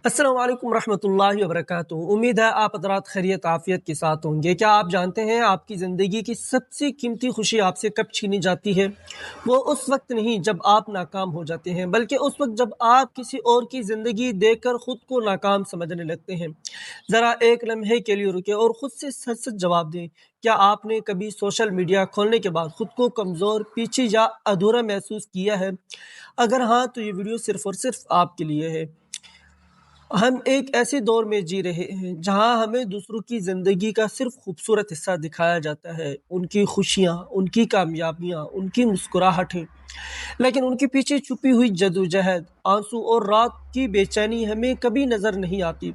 अस्सलाम वालेकुम रहमतुल्लाहि वबरकातुहू। उम्मीद है आप हज़रात खैरियत आफियत के साथ होंगे। क्या आप जानते हैं आपकी ज़िंदगी की सबसे कीमती खुशी आपसे कब छीनी जाती है? वो उस वक्त नहीं जब आप नाकाम हो जाते हैं, बल्कि उस वक्त जब आप किसी और की ज़िंदगी देखकर खुद को नाकाम समझने लगते हैं। ज़रा एक लम्हे के लिए रुके और खुद से सच सच जवाब दें। क्या आपने कभी सोशल मीडिया खोलने के बाद खुद को कमज़ोर, पीछे या अधूरा महसूस किया है? अगर हाँ, तो ये वीडियो सिर्फ़ और सिर्फ आपके लिए है। हम एक ऐसे दौर में जी रहे हैं जहां हमें दूसरों की जिंदगी का सिर्फ खूबसूरत हिस्सा दिखाया जाता है, उनकी खुशियां, उनकी कामयाबियां, उनकी मुस्कुराहटें, लेकिन उनके पीछे छुपी हुई जदोजहद, आंसू और रात की बेचैनी हमें कभी नजर नहीं आती।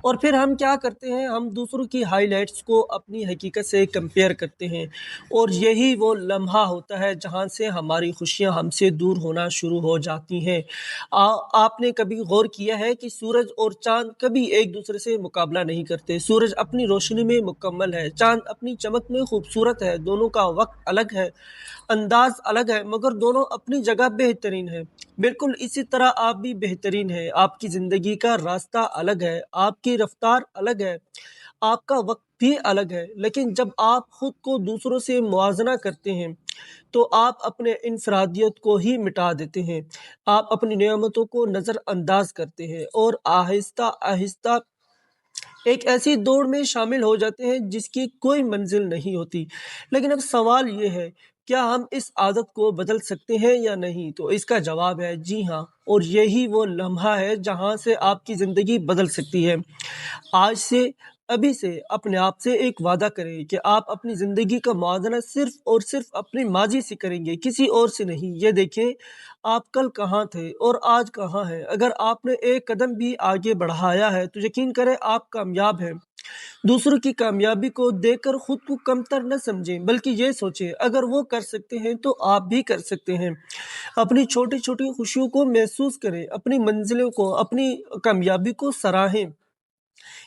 और फिर हम क्या करते हैं, हम दूसरों की हाइलाइट्स को अपनी हकीकत से कंपेयर करते हैं, और यही वो लम्हा होता है जहां से हमारी खुशियां हमसे दूर होना शुरू हो जाती हैं। आपने कभी गौर किया है कि सूरज और चांद कभी एक दूसरे से मुकाबला नहीं करते? सूरज अपनी रोशनी में मुकम्मल है, चांद अपनी चमक में खूबसूरत है, दोनों का वक्त अलग है, अंदाज अलग है, मगर दोनों अपनी जगह बेहतरीन है। बिल्कुल इसी तरह आप भी बेहतरीन हैं। आपकी ज़िंदगी का रास्ता अलग है, आपकी रफ्तार अलग है, आपका वक्त भी अलग है। लेकिन जब आप खुद को दूसरों से मुआवजा करते हैं, तो आप अपने इनफरादियत को ही मिटा देते हैं। आप अपनी नेमतों को नज़रअंदाज करते हैं और आहिस्ता आहिस्ता एक ऐसी दौड़ में शामिल हो जाते हैं जिसकी कोई मंजिल नहीं होती। लेकिन अब सवाल ये है, क्या हम इस आदत को बदल सकते हैं या नहीं? तो इसका जवाब है जी हाँ, और यही वो लम्हा है जहाँ से आपकी ज़िंदगी बदल सकती है। आज से, अभी से अपने आप से एक वादा करें कि आप अपनी ज़िंदगी का मुआवजा सिर्फ़ और सिर्फ़ अपनी माज़ी से करेंगे, किसी और से नहीं। ये देखें, आप कल कहाँ थे और आज कहाँ हैं। अगर आपने एक कदम भी आगे बढ़ाया है, तो यकीन करें आप कामयाब हैं। दूसरों की कामयाबी को देखकर खुद को कमतर न समझें, बल्कि ये सोचें, अगर वो कर सकते हैं तो आप भी कर सकते हैं। अपनी छोटी-छोटी खुशियों को महसूस करें, अपनी मंजिलों को, अपनी कामयाबी को सराहें,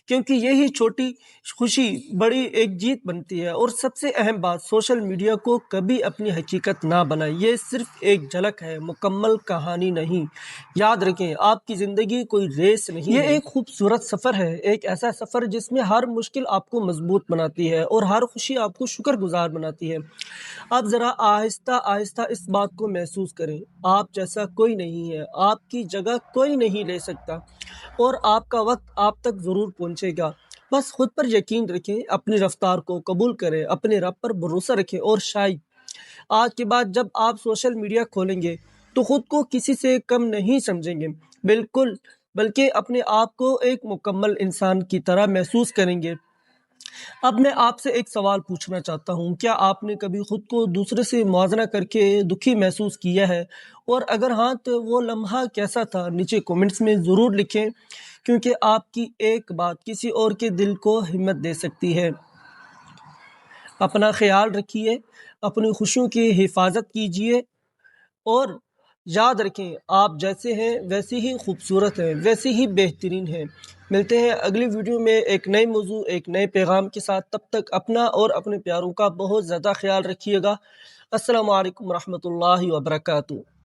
क्योंकि यही छोटी खुशी बड़ी एक जीत बनती है। और सबसे अहम बात, सोशल मीडिया को कभी अपनी हकीकत ना बनाएं। ये सिर्फ एक झलक है, मुकम्मल कहानी नहीं। याद रखें, आपकी ज़िंदगी कोई रेस नहीं है, ये एक खूबसूरत सफ़र है, एक ऐसा सफ़र जिसमें हर मुश्किल आपको मजबूत बनाती है और हर खुशी आपको शुक्रगुजार बनाती है। आप ज़रा आहिस्ता आहिस्ता इस बात को महसूस करें, आप जैसा कोई नहीं है, आपकी जगह कोई नहीं ले सकता, और आपका वक्त आप तक ज़रूर पहुंचेगा। बस खुद पर यकीन रखें, अपनी रफ्तार को कबूल करें, अपने रब पर भरोसा रखें, और शायद आज के बाद जब आप सोशल मीडिया खोलेंगे, तो खुद को किसी से कम नहीं समझेंगे, बिल्कुल, बल्कि अपने आप को एक मुकम्मल इंसान की तरह महसूस करेंगे। अब मैं आपसे एक सवाल पूछना चाहता हूँ, क्या आपने कभी खुद को दूसरे से मुआवजा करके दुखी महसूस किया है? और अगर हाँ, तो वो लम्हा कैसा था? नीचे कमेंट्स में ज़रूर लिखें, क्योंकि आपकी एक बात किसी और के दिल को हिम्मत दे सकती है। अपना ख्याल रखिए, अपनी खुशियों की हिफाजत कीजिए, और याद रखें, आप जैसे हैं वैसे ही खूबसूरत हैं, वैसे ही बेहतरीन हैं। मिलते हैं अगली वीडियो में एक नए मौजू, एक नए पैगाम के साथ। तब तक अपना और अपने प्यारों का बहुत ज़्यादा ख्याल रखिएगा। अस्सलामु अलैकुम रहमतुल्लाहि व बरकातुहू।